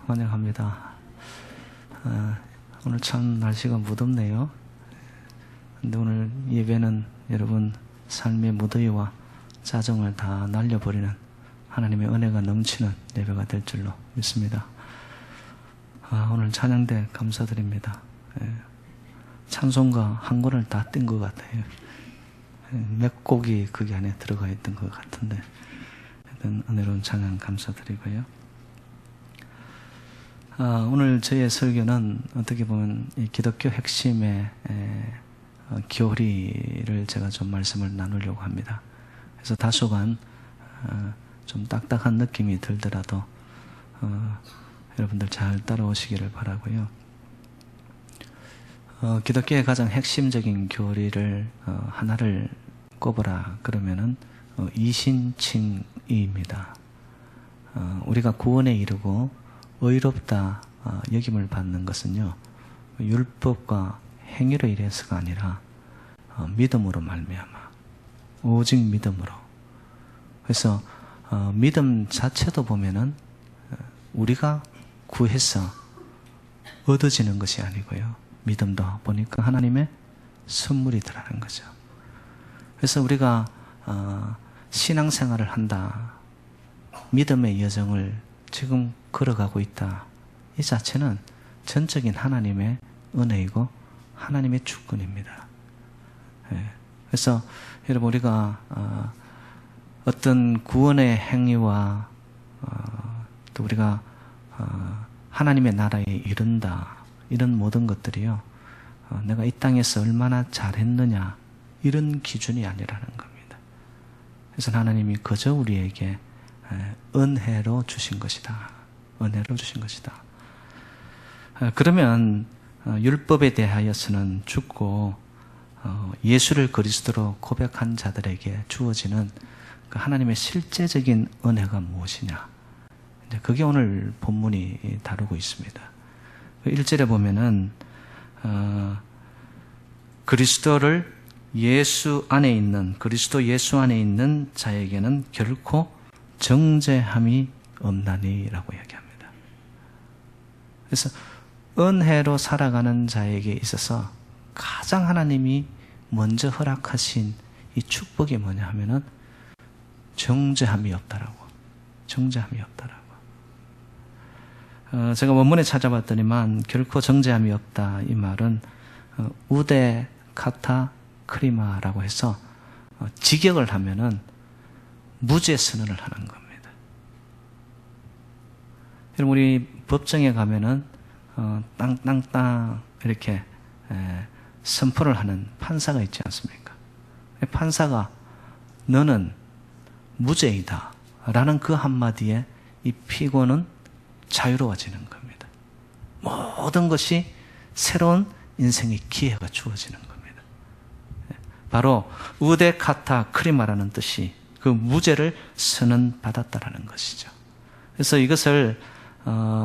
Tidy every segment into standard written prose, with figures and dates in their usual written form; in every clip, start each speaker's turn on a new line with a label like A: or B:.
A: 환영합니다. 오늘 참 날씨가 무덥네요. 근데 오늘 예배는 여러분 삶의 무더위와 짜증을 다 날려버리는 하나님의 은혜가 넘치는 예배가 될 줄로 믿습니다. 오늘 찬양대 감사드립니다. 찬송가 한 권을 다 뗀 것 같아요. 몇 곡이 거기 안에 들어가 있던 것 같은데 하여튼 은혜로운 찬양 감사드리고요. 오늘 저의 설교는 어떻게 보면 이 기독교 핵심의 교리를 제가 좀 말씀을 나누려고 합니다. 그래서 다소간 좀 딱딱한 느낌이 들더라도 여러분들 잘 따라오시기를 바라고요. 기독교의 가장 핵심적인 교리를 하나를 꼽으라 그러면은 이신칭의입니다. 우리가 구원에 이르고 의롭다 여김을 받는 것은요, 율법과 행위로 인해서가 아니라 믿음으로 말미암아, 오직 믿음으로. 그래서 믿음 자체도 보면은 우리가 구해서 얻어지는 것이 아니고요, 믿음도 보니까 하나님의 선물이더라는 거죠. 그래서 우리가 신앙생활을 한다, 믿음의 여정을 지금 걸어가고 있다, 이 자체는 전적인 하나님의 은혜이고 하나님의 주권입니다. 그래서 여러분, 우리가 어떤 구원의 행위와 또 우리가 하나님의 나라에 이른다, 이런 모든 것들이요, 내가 이 땅에서 얼마나 잘했느냐, 이런 기준이 아니라는 겁니다. 그래서 하나님이 그저 우리에게 은혜로 주신 것이다. 은혜로 주신 것이다. 그러면 율법에 대하여서는 죽고 예수를 그리스도로 고백한 자들에게 주어지는 그 하나님의 실제적인 은혜가 무엇이냐, 그게 오늘 본문이 다루고 있습니다. 1절에 보면은 그리스도를 예수 안에 있는, 그리스도 예수 안에 있는 자에게는 결코 정죄함이 없나니라고 이야기합니다. 그래서 은혜로 살아가는 자에게 있어서 가장 하나님이 먼저 허락하신 이 축복이 뭐냐 하면은 정죄함이 없다라고. 정죄함이 없다라고. 제가 원문에 찾아봤더니만 결코 정죄함이 없다, 이 말은 우데 카타 크리마라고 해서 직역을 하면은 무죄 선언을 하는 겁니다. 여러분, 우리 법정에 가면은 땅땅땅 이렇게 선포를 하는 판사가 있지 않습니까? 판사가 너는 무죄이다 라는 그 한마디에 이 피고는 자유로워지는 겁니다. 모든 것이 새로운 인생의 기회가 주어지는 겁니다. 바로 우데 카타 크리마라는 뜻이 그 무죄를 선언받았다라는 것이죠. 그래서 이것을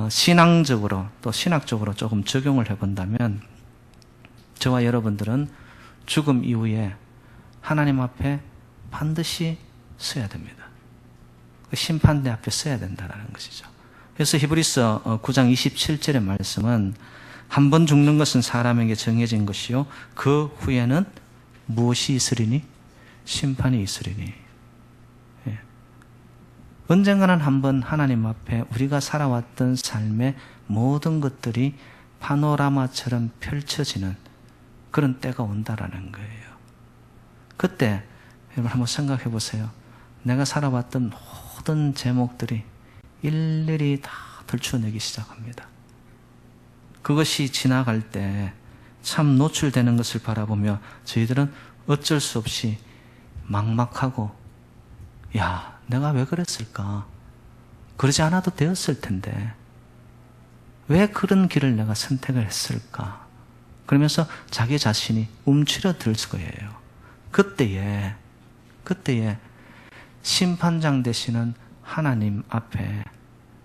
A: 신앙적으로 또 신학적으로 조금 적용을 해본다면, 저와 여러분들은 죽음 이후에 하나님 앞에 반드시 서야 됩니다. 심판대 앞에 서야 된다는 것이죠. 그래서 히브리서 9장 27절의 말씀은 한 번 죽는 것은 사람에게 정해진 것이요, 그 후에는 무엇이 있으리니? 심판이 있으리니. 언젠가는 한번 하나님 앞에 우리가 살아왔던 삶의 모든 것들이 파노라마처럼 펼쳐지는 그런 때가 온다라는 거예요. 그때 여러분 한번 생각해 보세요. 내가 살아왔던 모든 제목들이 일일이 다 들춰내기 시작합니다. 그것이 지나갈 때 참 노출되는 것을 바라보며 저희들은 어쩔 수 없이 막막하고, 야, 내가 왜 그랬을까? 그러지 않아도 되었을 텐데 왜 그런 길을 내가 선택을 했을까? 그러면서 자기 자신이 움츠러들 거예요. 그때에 심판장 되시는 하나님 앞에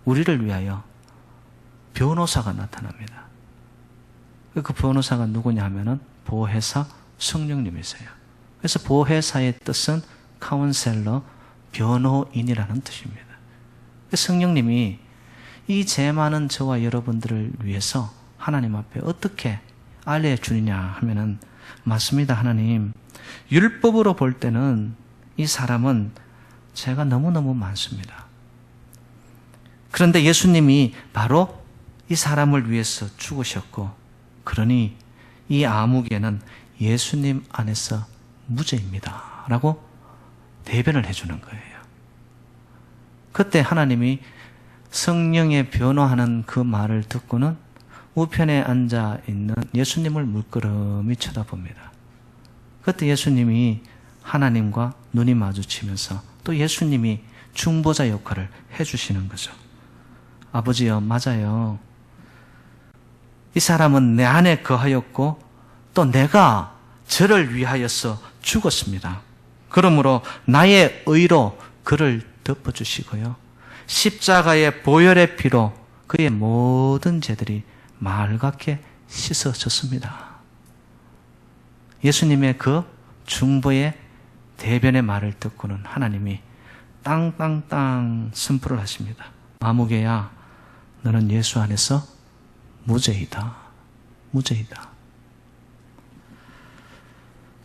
A: 우리를 위하여 변호사가 나타납니다. 그 변호사가 누구냐 하면은 보혜사 성령님이세요. 그래서 보혜사의 뜻은 카운셀러, 변호인이라는 뜻입니다. 성령님이 이 죄 많은 저와 여러분들을 위해서 하나님 앞에 어떻게 알려주느냐 하면은, 맞습니다. 하나님, 율법으로 볼 때는 이 사람은 죄가 너무너무 많습니다. 그런데 예수님이 바로 이 사람을 위해서 죽으셨고, 그러니 이 아무개는 예수님 안에서 무죄입니다 라고 대변을 해주는 거예요. 그때 하나님이 성령의 변화하는 그 말을 듣고는 우편에 앉아있는 예수님을 물끄러미 쳐다봅니다. 그때 예수님이 하나님과 눈이 마주치면서 또 예수님이 중보자 역할을 해주시는 거죠. 아버지여, 맞아요. 이 사람은 내 안에 거하였고 또 내가 저를 위하여서 죽었습니다. 그러므로 나의 의로 그를 덮어주시고요, 십자가의 보혈의 피로 그의 모든 죄들이 맑게 씻어졌습니다. 예수님의 그 중보의 대변의 말을 듣고는 하나님이 땅땅땅 선포를 하십니다. 아무개야, 너는 예수 안에서 무죄이다. 무죄이다.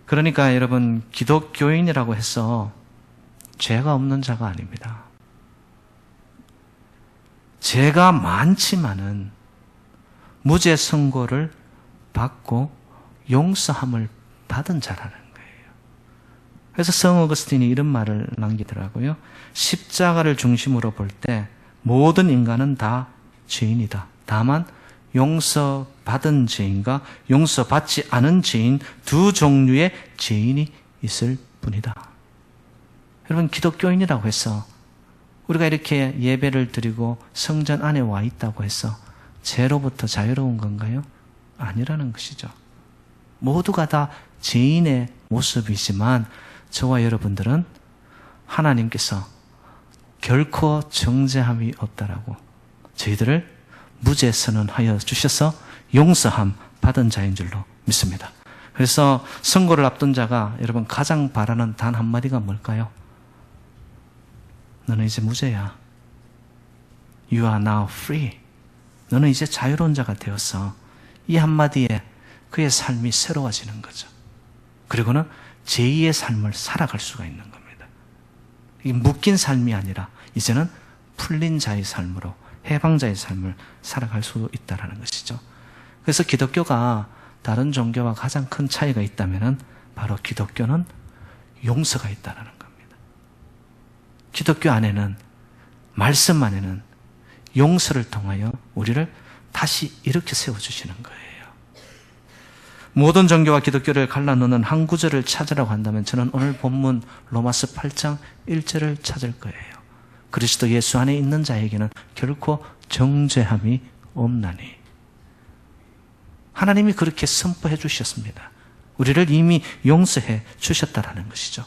A: 그러니까 여러분, 기독교인이라고 해서 죄가 없는 자가 아닙니다. 죄가 많지만은 무죄 선고를 받고 용서함을 받은 자라는 거예요. 그래서 성 어거스틴이 이런 말을 남기더라고요. 십자가를 중심으로 볼 때 모든 인간은 다 죄인이다. 다만 용서받은 죄인과 용서받지 않은 죄인 두 종류의 죄인이 있을 뿐이다. 여러분, 기독교인이라고 해서 우리가 이렇게 예배를 드리고 성전 안에 와 있다고 해서 죄로부터 자유로운 건가요? 아니라는 것이죠. 모두가 다 죄인의 모습이지만 저와 여러분들은 하나님께서 결코 정죄함이 없다라고 저희들을 무죄 선언하여 주셔서 용서함 받은 자인 줄로 믿습니다. 그래서 선고를 앞둔 자가 여러분 가장 바라는 단 한마디가 뭘까요? 너는 이제 무죄야. You are now free. 너는 이제 자유로운 자가 되었어. 이 한마디에 그의 삶이 새로워지는 거죠. 그리고는 제2의 삶을 살아갈 수가 있는 겁니다. 이 묶인 삶이 아니라 이제는 풀린 자의 삶으로, 해방자의 삶을 살아갈 수 있다는 것이죠. 그래서 기독교가 다른 종교와 가장 큰 차이가 있다면 바로 기독교는 용서가 있다는 겁니다. 기독교 안에는, 말씀 안에는 용서를 통하여 우리를 다시 일으켜 세워주시는 거예요. 모든 종교와 기독교를 갈라놓는 한 구절을 찾으라고 한다면 저는 오늘 본문 로마서 8장 1절을 찾을 거예요. 그리스도 예수 안에 있는 자에게는 결코 정죄함이 없나니. 하나님이 그렇게 선포해 주셨습니다. 우리를 이미 용서해 주셨다라는 것이죠.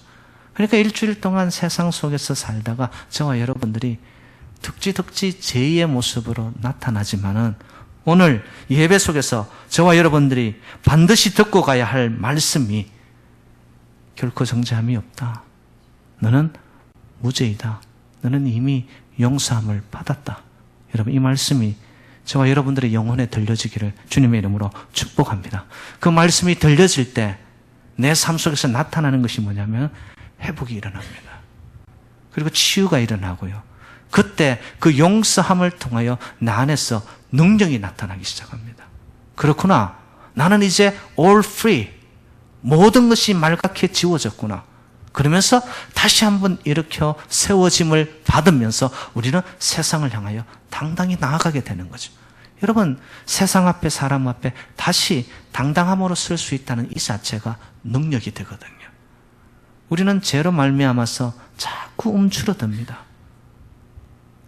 A: 그러니까 일주일 동안 세상 속에서 살다가 저와 여러분들이 득지득지 제2의 모습으로 나타나지만은 오늘 예배 속에서 저와 여러분들이 반드시 듣고 가야 할 말씀이 결코 정죄함이 없다. 너는 무죄이다. 너는 이미 용서함을 받았다. 여러분, 이 말씀이 저와 여러분들의 영혼에 들려지기를 주님의 이름으로 축복합니다. 그 말씀이 들려질 때 내 삶 속에서 나타나는 것이 뭐냐면 회복이 일어납니다. 그리고 치유가 일어나고요. 그때 그 용서함을 통하여 나 안에서 능력이 나타나기 시작합니다. 그렇구나. 나는 이제 all free. 모든 것이 맑게 지워졌구나. 그러면서 다시 한번 일으켜 세워짐을 받으면서 우리는 세상을 향하여 당당히 나아가게 되는 거죠. 여러분, 세상 앞에, 사람 앞에 다시 당당함으로 설 수 있다는 이 자체가 능력이 되거든요. 우리는 죄로 말미암아서 자꾸 움츠러듭니다.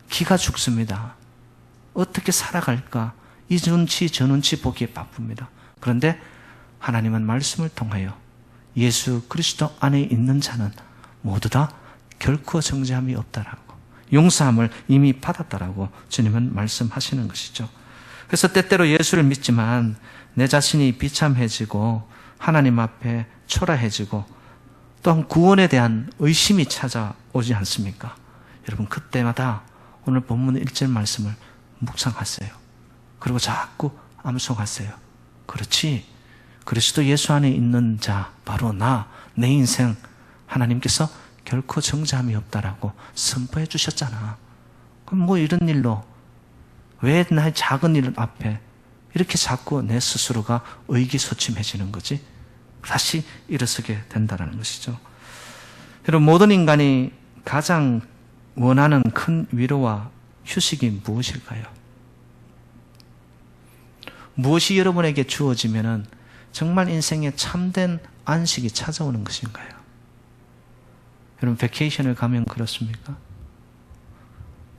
A: 기가 죽습니다. 어떻게 살아갈까? 이 눈치 저 눈치 보기에 바쁩니다. 그런데 하나님은 말씀을 통하여 예수 그리스도 안에 있는 자는 모두 다 결코 정죄함이 없다라고, 용서함을 이미 받았다라고 주님은 말씀하시는 것이죠. 그래서 때때로 예수를 믿지만 내 자신이 비참해지고 하나님 앞에 초라해지고 또한 구원에 대한 의심이 찾아오지 않습니까? 여러분, 그때마다 오늘 본문 1절 말씀을 묵상하세요. 그리고 자꾸 암송하세요. 그렇지. 그리스도 예수 안에 있는 자, 바로 나, 내 인생 하나님께서 결코 정죄함이 없다라고 선포해 주셨잖아. 그럼 뭐 이런 일로 왜 나의 작은 일 앞에 이렇게 자꾸 내 스스로가 의기소침해지는 거지? 다시 일어서게 된다는 것이죠. 여러분, 모든 인간이 가장 원하는 큰 위로와 휴식이 무엇일까요? 무엇이 여러분에게 주어지면 정말 인생에 참된 안식이 찾아오는 것인가요? 여러분, 베케이션을 가면 그렇습니까?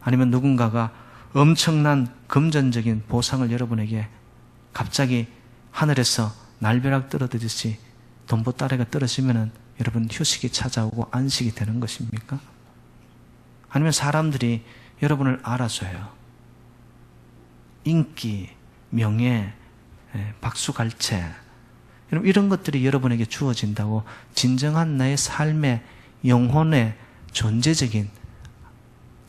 A: 아니면 누군가가 엄청난 금전적인 보상을 여러분에게 갑자기 하늘에서 날벼락 떨어지듯이 돈보따리가 떨어지면 여러분 휴식이 찾아오고 안식이 되는 것입니까? 아니면 사람들이 여러분을 알아줘요. 인기, 명예, 박수갈채, 이런 것들이 여러분에게 주어진다고 진정한 나의 삶의 영혼의 존재적인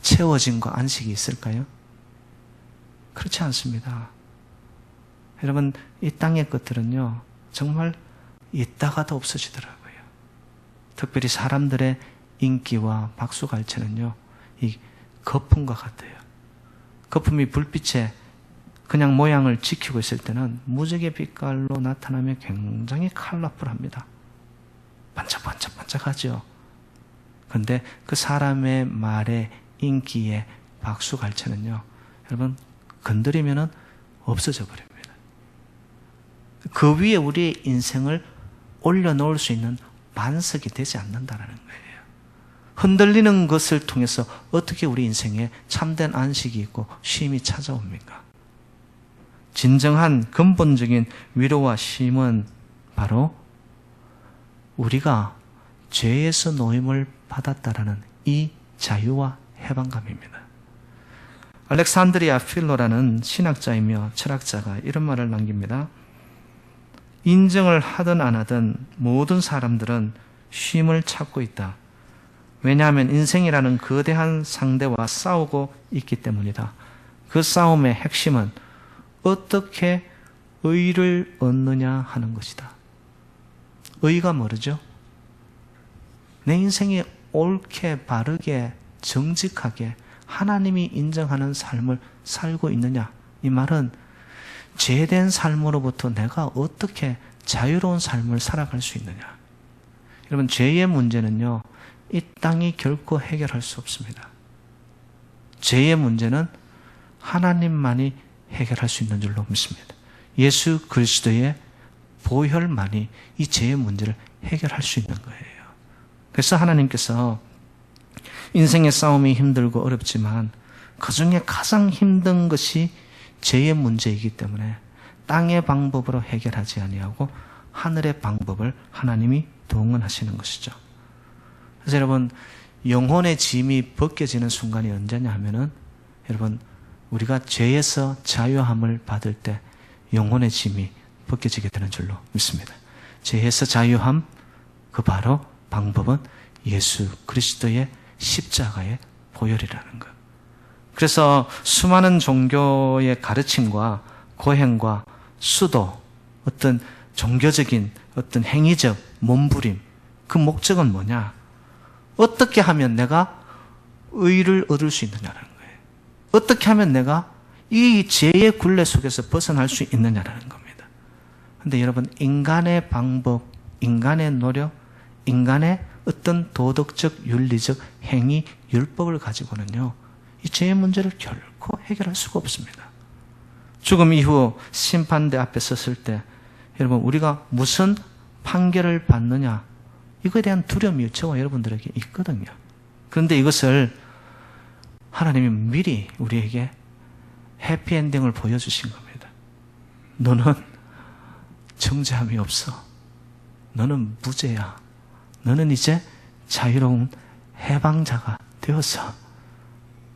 A: 채워짐과 안식이 있을까요? 그렇지 않습니다. 여러분, 이 땅의 것들은요, 정말 있다가도 없어지더라고요. 특별히 사람들의 인기와 박수갈채는요, 이 거품과 같아요. 거품이 불빛에 그냥 모양을 지키고 있을 때는 무지개 빛깔로 나타나면 굉장히 컬러풀합니다. 반짝반짝반짝하죠. 그런데 그 사람의 말에 인기의 박수갈채는요, 여러분 건드리면 없어져 버립니다. 그 위에 우리의 인생을 올려놓을 수 있는 반석이 되지 않는다는 거예요. 흔들리는 것을 통해서 어떻게 우리 인생에 참된 안식이 있고 쉼이 찾아옵니까? 진정한 근본적인 위로와 쉼은 바로 우리가 죄에서 노임을 받았다라는 이 자유와 해방감입니다. 알렉산드리아 필로라는 신학자이며 철학자가 이런 말을 남깁니다. 인정을 하든 안 하든 모든 사람들은 쉼을 찾고 있다. 왜냐하면 인생이라는 거대한 상대와 싸우고 있기 때문이다. 그 싸움의 핵심은 어떻게 의를 얻느냐 하는 것이다. 의가 뭐죠? 내 인생이 옳게 바르게 정직하게 하나님이 인정하는 삶을 살고 있느냐. 이 말은 죄된 삶으로부터 내가 어떻게 자유로운 삶을 살아갈 수 있느냐. 여러분, 죄의 문제는요, 이 땅이 결코 해결할 수 없습니다. 죄의 문제는 하나님만이 해결할 수 있는 줄로 믿습니다. 예수 그리스도의 보혈만이 이 죄의 문제를 해결할 수 있는 거예요. 그래서 하나님께서 인생의 싸움이 힘들고 어렵지만 그 중에 가장 힘든 것이 죄의 문제이기 때문에 땅의 방법으로 해결하지 아니하고 하늘의 방법을 하나님이 동원하시는 것이죠. 그래서 여러분, 영혼의 짐이 벗겨지는 순간이 언제냐 하면은 여러분, 우리가 죄에서 자유함을 받을 때 영혼의 짐이 벗겨지게 되는 줄로 믿습니다. 죄에서 자유함, 그 바로 방법은 예수 그리스도의 십자가의 보혈이라는 것. 그래서 수많은 종교의 가르침과 고행과 수도, 어떤 종교적인 어떤 행위적 몸부림, 그 목적은 뭐냐? 어떻게 하면 내가 의를 얻을 수 있느냐라는 거예요. 어떻게 하면 내가 이 죄의 굴레 속에서 벗어날 수 있느냐라는 겁니다. 그런데 여러분, 인간의 방법, 인간의 노력, 인간의 어떤 도덕적, 윤리적 행위, 율법을 가지고는요, 이 죄의 문제를 결코 해결할 수가 없습니다. 죽음 이후 심판대 앞에 섰을 때 여러분, 우리가 무슨 판결을 받느냐, 이거에 대한 두려움이 저와 여러분들에게 있거든요. 그런데 이것을 하나님이 미리 우리에게 해피엔딩을 보여주신 겁니다. 너는 정죄함이 없어. 너는 무죄야. 너는 이제 자유로운 해방자가 되어서.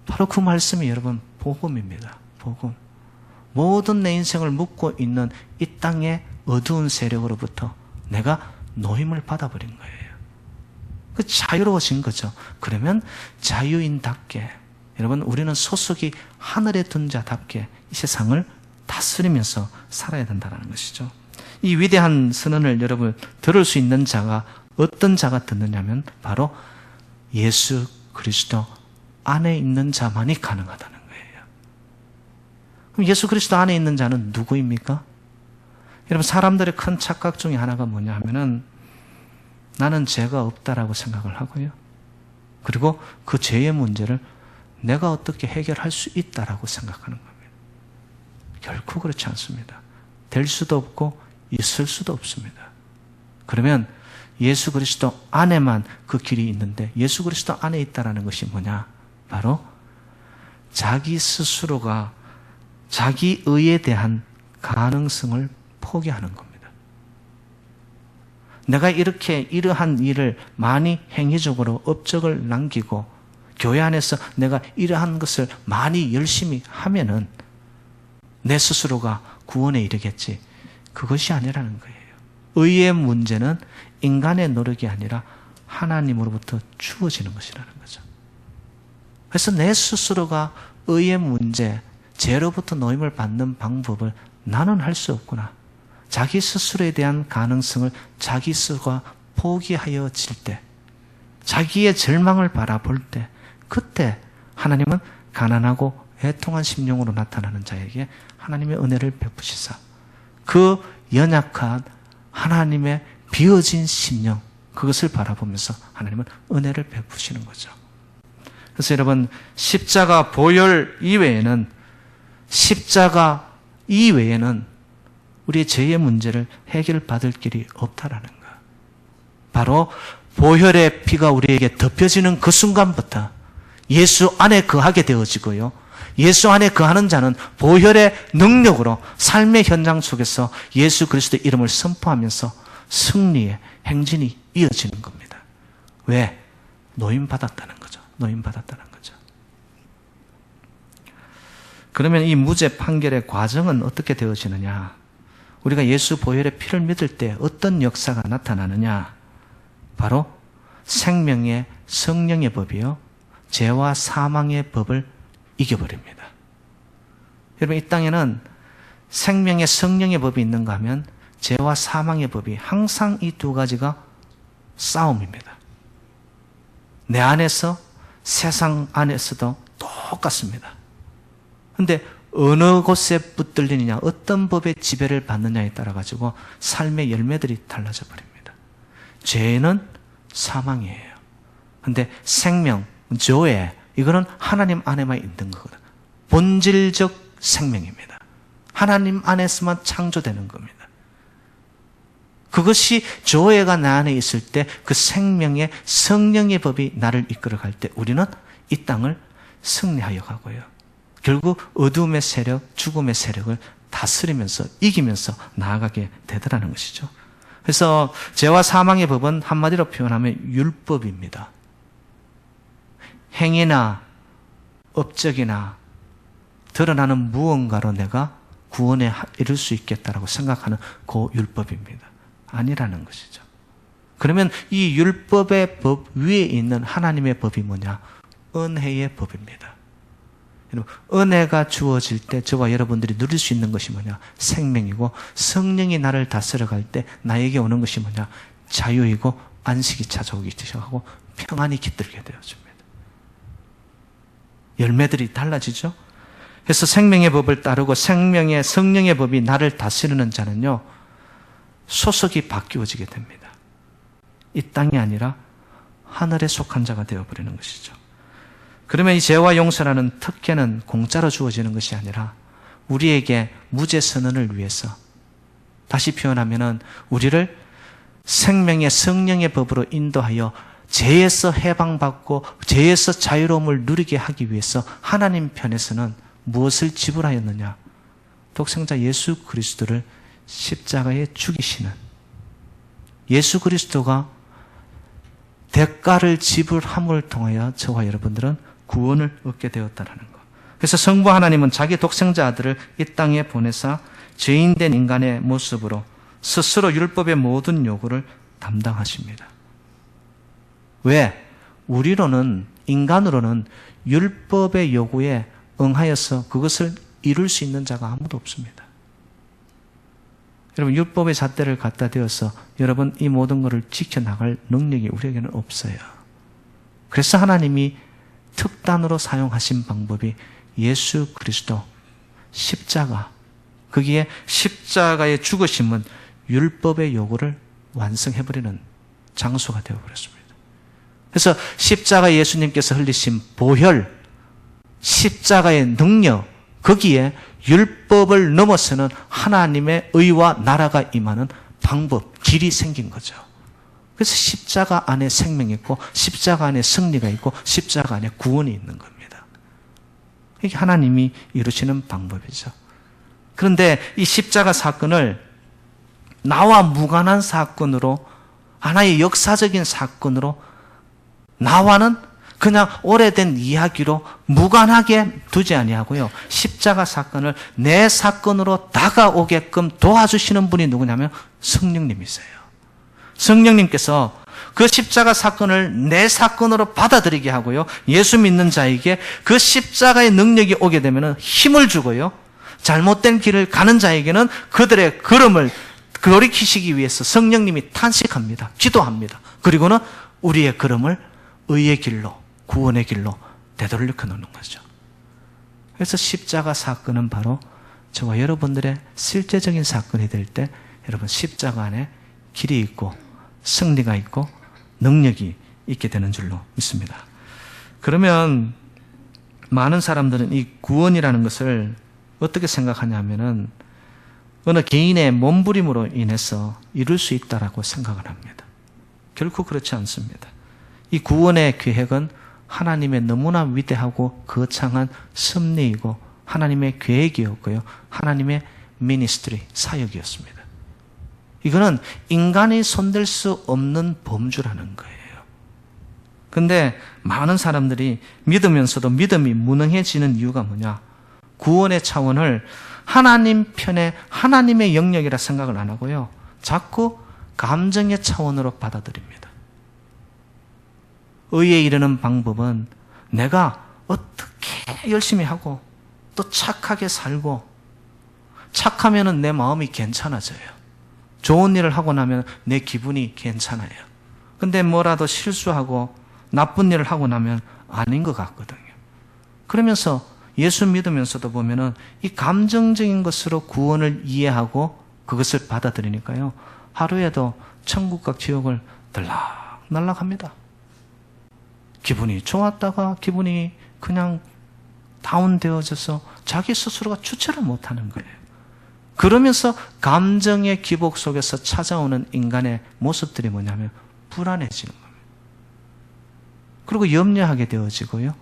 A: 바로 그 말씀이 여러분 복음입니다. 복음. 모든 내 인생을 묶고 있는 이 땅의 어두운 세력으로부터 내가 노임을 받아버린 거예요. 그 자유로워진 거죠. 그러면 자유인답게 여러분, 우리는 소속이 하늘에 둔 자답게 이 세상을 다스리면서 살아야 된다는 것이죠. 이 위대한 선언을 여러분 들을 수 있는 자가 어떤 자가 듣느냐면 바로 예수 그리스도 안에 있는 자만이 가능하다는 거예요. 그럼 예수 그리스도 안에 있는 자는 누구입니까? 여러분, 사람들의 큰 착각 중에 하나가 뭐냐 하면은 나는 죄가 없다라고 생각을 하고요. 그리고 그 죄의 문제를 내가 어떻게 해결할 수 있다라고 생각하는 겁니다. 결코 그렇지 않습니다. 될 수도 없고 있을 수도 없습니다. 그러면 예수 그리스도 안에만 그 길이 있는데, 예수 그리스도 안에 있다라는 것이 뭐냐? 바로 자기 스스로가 자기 의에 대한 가능성을 포기하는 겁니다. 내가 이러한 일을 많이 행위적으로 업적을 남기고 교회 안에서 내가 이러한 것을 많이 열심히 하면은 내 스스로가 구원에 이르겠지. 그것이 아니라는 거예요. 의의 문제는 인간의 노력이 아니라 하나님으로부터 주어지는 것이라는 거죠. 그래서 내 스스로가 의의 문제, 죄로부터 노임을 받는 방법을 나는 할 수 없구나. 자기 스스로에 대한 가능성을 자기 스스로가 포기하여질 때, 자기의 절망을 바라볼 때, 그때 하나님은 가난하고 애통한 심령으로 나타나는 자에게 하나님의 은혜를 베푸시사 그 연약한 하나님의 비어진 심령, 그것을 바라보면서 하나님은 은혜를 베푸시는 거죠. 그래서 여러분, 십자가 보혈 이외에는 우리의 죄의 문제를 해결받을 길이 없다라는 것. 바로 보혈의 피가 우리에게 덮여지는 그 순간부터 예수 안에 거하게 되어지고요. 예수 안에 거하는 자는 보혈의 능력으로 삶의 현장 속에서 예수 그리스도의 이름을 선포하면서 승리의 행진이 이어지는 겁니다. 왜? 노임받았다는 거죠. 노임받았다는 거죠. 그러면 이 무죄 판결의 과정은 어떻게 되어지느냐? 우리가 예수 보혈의 피를 믿을 때 어떤 역사가 나타나느냐? 바로 생명의 성령의 법이요, 죄와 사망의 법을 이겨버립니다. 여러분, 이 땅에는 생명의 성령의 법이 있는가 하면 죄와 사망의 법이 항상 이 두 가지가 싸움입니다. 내 안에서 세상 안에서도 똑같습니다. 그런데 어느 곳에 붙들리느냐, 어떤 법의 지배를 받느냐에 따라 가지고 삶의 열매들이 달라져 버립니다. 죄는 사망이에요. 그런데 생명, 조에, 이거는 하나님 안에만 있는 거거든요. 본질적 생명입니다. 하나님 안에서만 창조되는 겁니다. 그것이 조회가 나 안에 있을 때 그 생명의 성령의 법이 나를 이끌어갈 때 우리는 이 땅을 승리하여 가고요. 결국 어둠의 세력, 죽음의 세력을 다스리면서 이기면서 나아가게 되더라는 것이죠. 그래서 죄와 사망의 법은 한마디로 표현하면 율법입니다. 행위나 업적이나 드러나는 무언가로 내가 구원에 이를 수 있겠다라고 생각하는 그 율법입니다. 아니라는 것이죠. 그러면 이 율법의 법 위에 있는 하나님의 법이 뭐냐? 은혜의 법입니다. 은혜가 주어질 때 저와 여러분들이 누릴 수 있는 것이 뭐냐? 생명이고, 성령이 나를 다스려갈 때 나에게 오는 것이 뭐냐? 자유이고 안식이 찾아오기 시작하고 평안이 깃들게 되어집니다. 열매들이 달라지죠. 그래서 생명의 법을 따르고 생명의 성령의 법이 나를 다스리는 자는요, 소속이 바뀌어지게 됩니다. 이 땅이 아니라 하늘에 속한 자가 되어버리는 것이죠. 그러면 이 죄와 용서라는 특혜는 공짜로 주어지는 것이 아니라 우리에게 무죄 선언을 위해서, 다시 표현하면은 우리를 생명의 성령의 법으로 인도하여 죄에서 해방받고 죄에서 자유로움을 누리게 하기 위해서 하나님 편에서는 무엇을 지불하였느냐? 독생자 예수 그리스도를 십자가에 죽이시는, 예수 그리스도가 대가를 지불함을 통하여 저와 여러분들은 구원을 얻게 되었다는 것. 그래서 성부 하나님은 자기 독생자 아들을 이 땅에 보내사 죄인된 인간의 모습으로 스스로 율법의 모든 요구를 담당하십니다. 왜? 우리로는, 인간으로는 율법의 요구에 응하여서 그것을 이룰 수 있는 자가 아무도 없습니다. 여러분, 율법의 잣대를 갖다 대어서 여러분 이 모든 것을 지켜나갈 능력이 우리에게는 없어요. 그래서 하나님이 특단으로 사용하신 방법이 예수 그리스도 십자가, 거기에 십자가의 죽으심은 율법의 요구를 완성해버리는 장소가 되어버렸습니다. 그래서 십자가 예수님께서 흘리신 보혈, 십자가의 능력, 거기에 율법을 넘어서는 하나님의 의와 나라가 임하는 방법, 길이 생긴 거죠. 그래서 십자가 안에 생명이 있고 십자가 안에 승리가 있고 십자가 안에 구원이 있는 겁니다. 이게 하나님이 이루시는 방법이죠. 그런데 이 십자가 사건을 나와 무관한 사건으로, 하나의 역사적인 사건으로, 나와는 그냥 오래된 이야기로 무관하게 두지 아니하고요. 십자가 사건을 내 사건으로 다가오게끔 도와주시는 분이 누구냐면 성령님이세요. 성령님께서 그 십자가 사건을 내 사건으로 받아들이게 하고요. 예수 믿는 자에게 그 십자가의 능력이 오게 되면 힘을 주고요. 잘못된 길을 가는 자에게는 그들의 걸음을 돌이키시기 위해서 성령님이 탄식합니다. 기도합니다. 그리고는 우리의 걸음을 의의 길로, 구원의 길로 되돌려 놓는 거죠. 그래서 십자가 사건은 바로 저와 여러분들의 실제적인 사건이 될 때 여러분 십자가 안에 길이 있고 승리가 있고 능력이 있게 되는 줄로 믿습니다. 그러면 많은 사람들은 이 구원이라는 것을 어떻게 생각하냐 하면은 어느 개인의 몸부림으로 인해서 이룰 수 있다라고 생각을 합니다. 결코 그렇지 않습니다. 이 구원의 계획은 하나님의 너무나 위대하고 거창한 섭리이고 하나님의 계획이었고요. 하나님의 미니스트리, 사역이었습니다. 이거는 인간이 손댈 수 없는 범주라는 거예요. 그런데 많은 사람들이 믿으면서도 믿음이 무능해지는 이유가 뭐냐? 구원의 차원을 하나님 편에 하나님의 영역이라 생각을 안 하고요. 자꾸 감정의 차원으로 받아들입니다. 의에 이르는 방법은 내가 어떻게 열심히 하고 또 착하게 살고 착하면 내 마음이 괜찮아져요. 좋은 일을 하고 나면 내 기분이 괜찮아요. 근데 뭐라도 실수하고 나쁜 일을 하고 나면 아닌 것 같거든요. 그러면서 예수 믿으면서도 보면은 이 감정적인 것으로 구원을 이해하고 그것을 받아들이니까요. 하루에도 천국과 지옥을 들락날락합니다. 기분이 좋았다가 기분이 그냥 다운되어져서 자기 스스로가 주체를 못하는 거예요. 그러면서 감정의 기복 속에서 찾아오는 인간의 모습들이 뭐냐면 불안해지는 겁니다. 그리고 염려하게 되어지고요.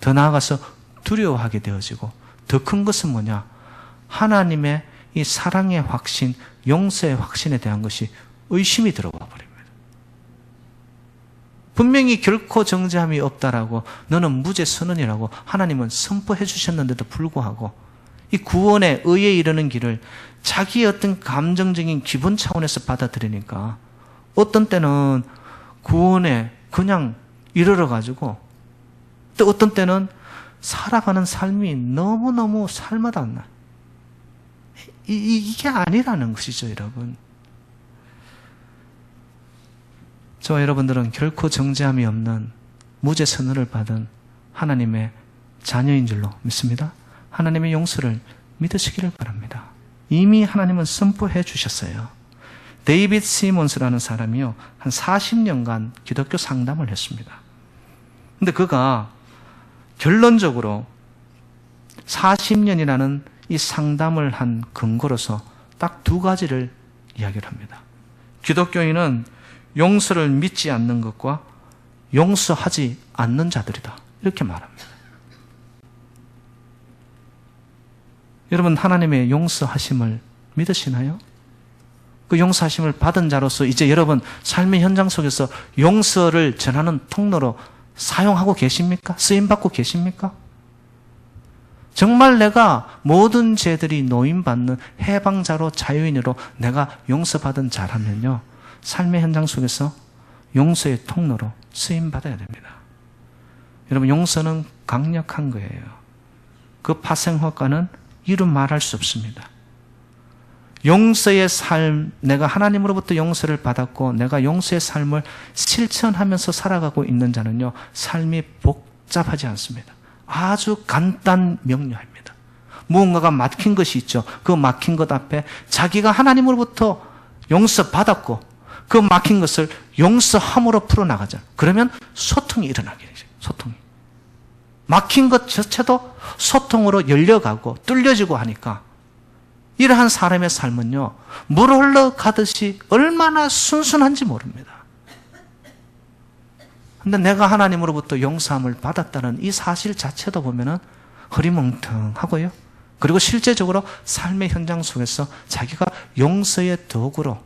A: 더 나아가서 두려워하게 되어지고 더 큰 것은 뭐냐? 하나님의 이 사랑의 확신, 용서의 확신에 대한 것이 의심이 들어와 버립니다. 분명히 결코 정죄함이 없다라고 너는 무죄 선언이라고 하나님은 선포해 주셨는데도 불구하고 이 구원의 의에 이르는 길을 자기의 어떤 감정적인 기분 차원에서 받아들이니까 어떤 때는 구원에 그냥 이르러가지고 또 어떤 때는 살아가는 삶이 너무너무 살마다 안 나. 이게 아니라는 것이죠, 여러분. 저와 여러분들은 결코 정죄함이 없는 무죄 선언을 받은 하나님의 자녀인 줄로 믿습니다. 하나님의 용서를 믿으시기를 바랍니다. 이미 하나님은 선포해 주셨어요. 데이빗 시몬스라는 사람이요, 한 40년간 기독교 상담을 했습니다. 근데 그가 결론적으로 40년이라는 이 상담을 한 근거로서 딱 두 가지를 이야기를 합니다. 기독교인은 용서를 믿지 않는 것과 용서하지 않는 자들이다. 이렇게 말합니다. 여러분, 하나님의 용서하심을 믿으시나요? 그 용서하심을 받은 자로서 이제 여러분 삶의 현장 속에서 용서를 전하는 통로로 사용하고 계십니까? 쓰임받고 계십니까? 정말 내가 모든 죄들이 노임받는 해방자로 자유인으로 내가 용서받은 자라면요, 삶의 현장 속에서 용서의 통로로 쓰임받아야 됩니다. 여러분, 용서는 강력한 거예요. 그 파생 효과는 이루 말할 수 없습니다. 용서의 삶, 내가 하나님으로부터 용서를 받았고 내가 용서의 삶을 실천하면서 살아가고 있는 자는요, 삶이 복잡하지 않습니다. 아주 간단 명료합니다. 무언가가 막힌 것이 있죠. 그 막힌 것 앞에 자기가 하나님으로부터 용서받았고 그 막힌 것을 용서함으로 풀어나가자. 그러면 소통이 일어나게 되죠. 소통이. 막힌 것 자체도 소통으로 열려가고 뚫려지고 하니까 이러한 사람의 삶은요, 물 흘러가듯이 얼마나 순순한지 모릅니다. 근데 내가 하나님으로부터 용서함을 받았다는 이 사실 자체도 보면은 흐리멍텅하고요. 그리고 실제적으로 삶의 현장 속에서 자기가 용서의 도구로,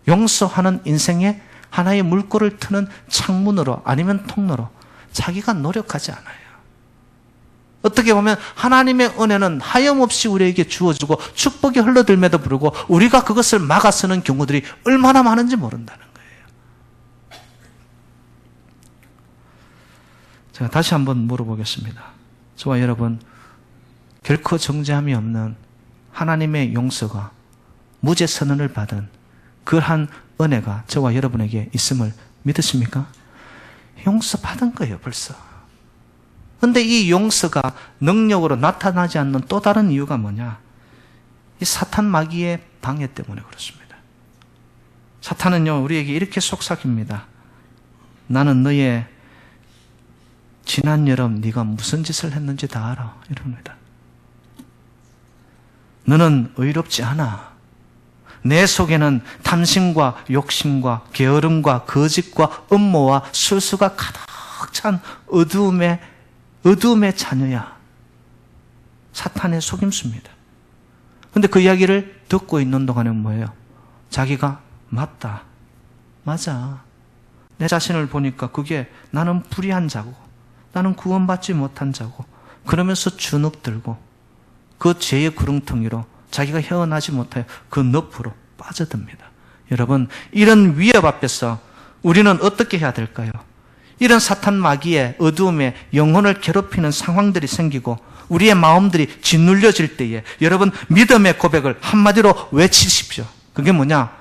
A: 용서하는 인생의 하나의 물꼬를 트는 창문으로 아니면 통로로 자기가 노력하지 않아요. 어떻게 보면 하나님의 은혜는 하염없이 우리에게 주어지고 축복이 흘러들면도 불구하고 우리가 그것을 막아서는 경우들이 얼마나 많은지 모른다는 거예요. 제가 다시 한번 물어보겠습니다. 저와 여러분, 결코 정죄함이 없는 하나님의 용서가 무죄 선언을 받은 그러한 은혜가 저와 여러분에게 있음을 믿으십니까? 용서받은 거예요, 벌써. 근데 이 용서가 능력으로 나타나지 않는 또 다른 이유가 뭐냐? 이 사탄 마귀의 방해 때문에 그렇습니다. 사탄은요, 우리에게 이렇게 속삭입니다. 나는 너의 지난 여름 네가 무슨 짓을 했는지 다 알아. 이럽니다. 너는 의롭지 않아. 내 속에는 탐심과 욕심과 게으름과 거짓과 음모와 술수가 가득 찬 어두움의 자녀야. 사탄의 속임수입니다. 그런데 그 이야기를 듣고 있는 동안은 뭐예요? 자기가 맞다. 맞아. 내 자신을 보니까 그게 나는 불의한 자고 나는 구원받지 못한 자고 그러면서 주눅들고 그 죄의 구렁텅이로 자기가 헤어나지 못하여 그 늪으로 빠져듭니다. 여러분, 이런 위협 앞에서 우리는 어떻게 해야 될까요? 이런 사탄 마귀의 어두움에 영혼을 괴롭히는 상황들이 생기고 우리의 마음들이 짓눌려질 때에 여러분, 믿음의 고백을 한마디로 외치십시오. 그게 뭐냐?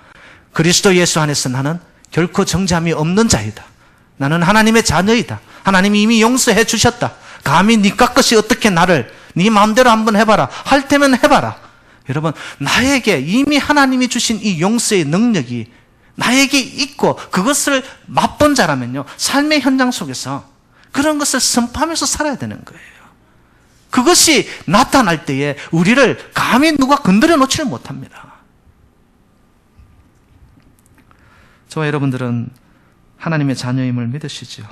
A: 그리스도 예수 안에서 나는 결코 정죄함이 없는 자이다. 나는 하나님의 자녀이다. 하나님이 이미 용서해 주셨다. 감히 니까 것이 어떻게 나를 네 마음대로 한번 해봐라. 할 테면 해봐라. 여러분, 나에게 이미 하나님이 주신 이 용서의 능력이 나에게 있고 그것을 맛본 자라면요, 삶의 현장 속에서 그런 것을 선포하면서 살아야 되는 거예요. 그것이 나타날 때에 우리를 감히 누가 건드려 놓지를 못합니다. 저와 여러분들은 하나님의 자녀임을 믿으시죠?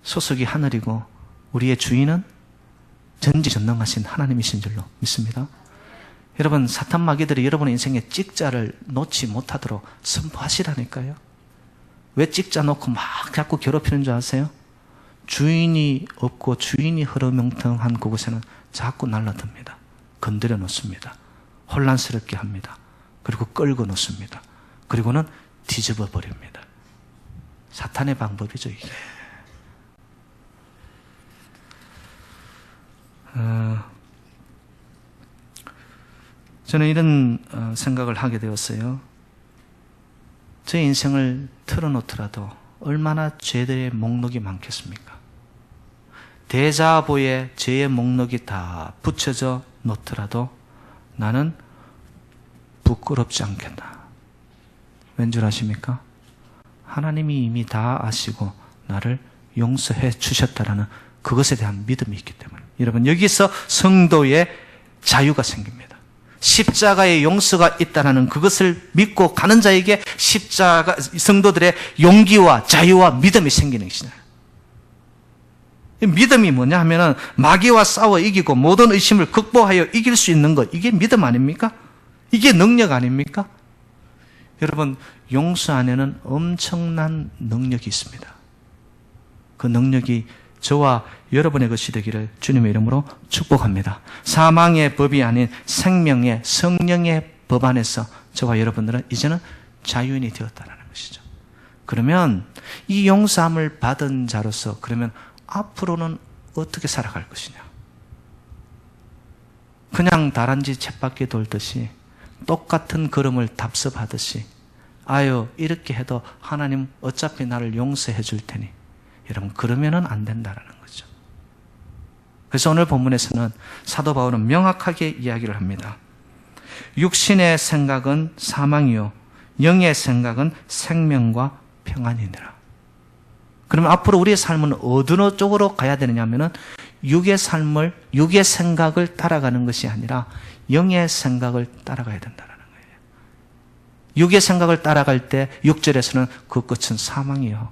A: 소속이 하늘이고 우리의 주인은 전지전능하신 하나님이신 줄로 믿습니다. 여러분, 사탄 마귀들이 여러분의 인생에 찍자를 놓지 못하도록 선포하시라니까요. 왜 찍자 놓고 막 자꾸 괴롭히는 줄 아세요? 주인이 없고 주인이 흐르멍텅한 그곳에는 자꾸 날라듭니다. 건드려 놓습니다. 혼란스럽게 합니다. 그리고 끌고 놓습니다. 그리고는 뒤집어 버립니다. 사탄의 방법이죠, 이게. 저는 이런 생각을 하게 되었어요. 제 인생을 틀어놓더라도 얼마나 죄들의 목록이 많겠습니까? 대자보에 죄의 목록이 다 붙여져 놓더라도 나는 부끄럽지 않겠다. 왠 줄 아십니까? 하나님이 이미 다 아시고 나를 용서해 주셨다라는 그것에 대한 믿음이 있기 때문에. 여러분, 여기서 성도의 자유가 생깁니다. 십자가의 용서가 있다는 그것을 믿고 가는 자에게 십자가 성도들의 용기와 자유와 믿음이 생기는 것이잖아요. 믿음이 뭐냐 하면은 마귀와 싸워 이기고 모든 의심을 극복하여 이길 수 있는 것, 이게 믿음 아닙니까? 이게 능력 아닙니까? 여러분, 용서 안에는 엄청난 능력이 있습니다. 그 능력이 저와 여러분의 것이 되기를 주님의 이름으로 축복합니다. 사망의 법이 아닌 생명의 성령의 법 안에서 저와 여러분들은 이제는 자유인이 되었다는 것이죠. 그러면 이 용서함을 받은 자로서 그러면 앞으로는 어떻게 살아갈 것이냐? 그냥 다람쥐 쳇바퀴 돌듯이 똑같은 걸음을 답습하듯이 아유 이렇게 해도 하나님 어차피 나를 용서해 줄 테니 여러분 그러면은 안 된다라는 거죠. 그래서 오늘 본문에서는 사도 바울은 명확하게 이야기를 합니다. 육신의 생각은 사망이요 영의 생각은 생명과 평안이니라. 그러면 앞으로 우리의 삶은 어느 쪽으로 가야 되느냐 하면은 육의 생각을 따라가는 것이 아니라 영의 생각을 따라가야 된다는 거예요. 육의 생각을 따라갈 때 6절에서는 그 끝은 사망이요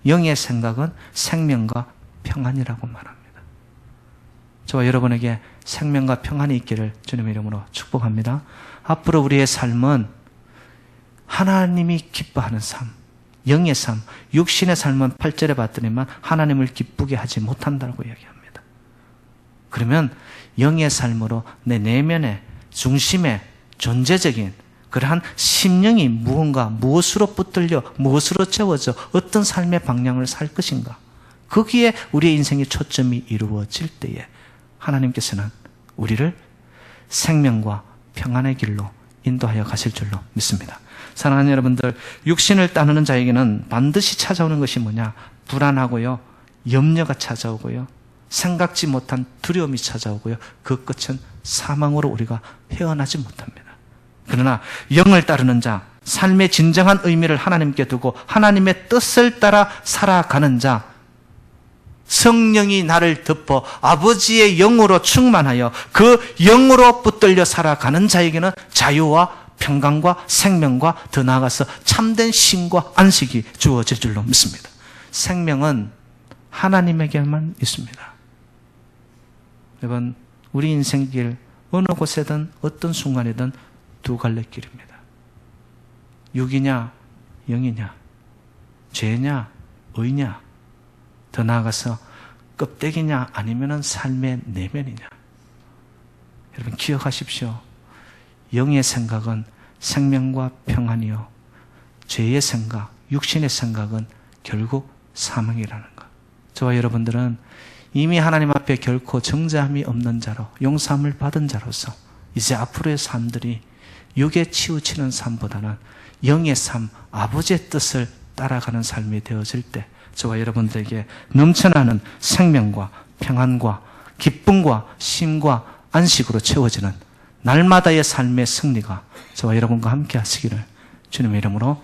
A: 영의 생각은 생명과 평안이라고 말합니다. 저와 여러분에게 생명과 평안이 있기를 주님의 이름으로 축복합니다. 앞으로 우리의 삶은 하나님이 기뻐하는 삶, 영의 삶, 육신의 삶은 8절에 봤더니만 하나님을 기쁘게 하지 못한다고 이야기합니다. 그러면 영의 삶으로 내 내면의 중심의 존재적인 그러한 심령이 무엇으로 붙들려 무엇으로 채워져 어떤 삶의 방향을 살 것인가, 거기에 우리의 인생의 초점이 이루어질 때에 하나님께서는 우리를 생명과 평안의 길로 인도하여 가실 줄로 믿습니다. 사랑하는 여러분들, 육신을 따르는 자에게는 반드시 찾아오는 것이 뭐냐? 불안하고요, 염려가 찾아오고요, 생각지 못한 두려움이 찾아오고요, 그 끝은 사망으로 우리가 헤어나지 못합니다. 그러나 영을 따르는 자, 삶의 진정한 의미를 하나님께 두고 하나님의 뜻을 따라 살아가는 자, 성령이 나를 덮어 아버지의 영으로 충만하여 그 영으로 붙들려 살아가는 자에게는 자유와 평강과 생명과 더 나아가서 참된 쉼과 안식이 주어질 줄로 믿습니다. 생명은 하나님에게만 있습니다. 여러분, 우리 인생길 어느 곳에든 어떤 순간이든 두 갈래 길입니다. 육이냐 영이냐, 죄냐 의냐, 더 나아가서 껍데기냐 아니면 삶의 내면이냐. 여러분 기억하십시오. 영의 생각은 생명과 평안이요, 죄의 생각, 육신의 생각은 결국 사망이라는 것. 저와 여러분들은 이미 하나님 앞에 결코 정죄함이 없는 자로, 용서함을 받은 자로서 이제 앞으로의 삶들이 육에 치우치는 삶보다는 영의 삶, 아버지의 뜻을 따라가는 삶이 되어질 때 저와 여러분들에게 넘쳐나는 생명과 평안과 기쁨과 쉼과 안식으로 채워지는 날마다의 삶의 승리가 저와 여러분과 함께 하시기를 주님의 이름으로